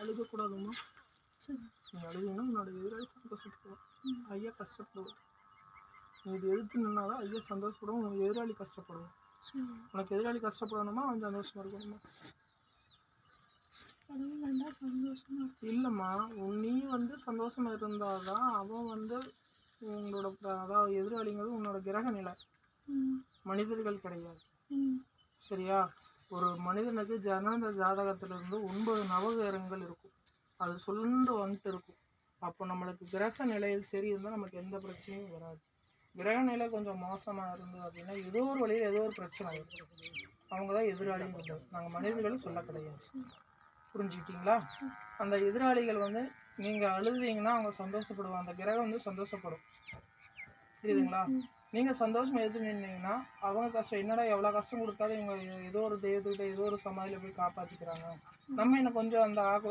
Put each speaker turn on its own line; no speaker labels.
அழுகக்கூடாதும்மா.
சரி.
நீ அழுதிங்கன்னா உன்னோட எதிராளி சந்தோஷப்படுவான், ஐயா கஷ்டப்படுவான். நீ இது எதிர்த்து நின்னாதான் ஐயா சந்தோஷப்படுவோம், உனக்கு எதிராளி கஷ்டப்படுவோம்.
சரி.
உனக்கு எதிராளி கஷ்டப்படணுமா, அவன் சந்தோஷமா இருக்கணுமா?
வேண்டாம், சந்தோஷமா
இல்லைம்மா, நீ சந்தோஷமா இருந்தாதான் அவன் உங்களோட அதாவது எதிராளிங்கிறது உன்னோட கிரக நிலை, மனிதர்கள் கிடையாது. சரியா? ஒரு மனிதனுக்கு ஜனன ஜாதகத்திலிருந்து 9 நவகிரகங்கள் இருக்கும், அது சொல்லிட்டு வந்துட்டு இருக்கும். அப்போ நம்மளுக்கு கிரக நிலையில் சரி இருந்தால் நமக்கு எந்த பிரச்சனையும் வராது. கிரக நிலை கொஞ்சம் மோசமாக இருந்தது அப்படின்னா ஏதோ ஒரு வழியில் ஏதோ ஒரு பிரச்சனை வரும். அவங்க தான் எதிராளின்னு சொல்லுவோம், நாங்கள் மனிதர்களும் சொல்ல கிடையாது. புரிஞ்சுக்கிட்டீங்களா? அந்த எதிராளிகள் நீங்கள் அழுதுவீங்கன்னா அவங்க சந்தோஷப்படுவாங்க, அந்த கிரகம் சந்தோஷப்படும். புரியுதுங்களா? நீங்கள் சந்தோஷமா எது நின்னீங்கன்னா அவங்க கஷ்டம், என்னடா எவ்வளோ கஷ்டம் கொடுத்தாலும் இவங்க ஏதோ ஒரு தெய்வத்துக்கிட்ட ஏதோ ஒரு சமாதியில் போய் காப்பாற்றிக்கிறாங்க, நம்ம இன்னும் கொஞ்சம் அந்த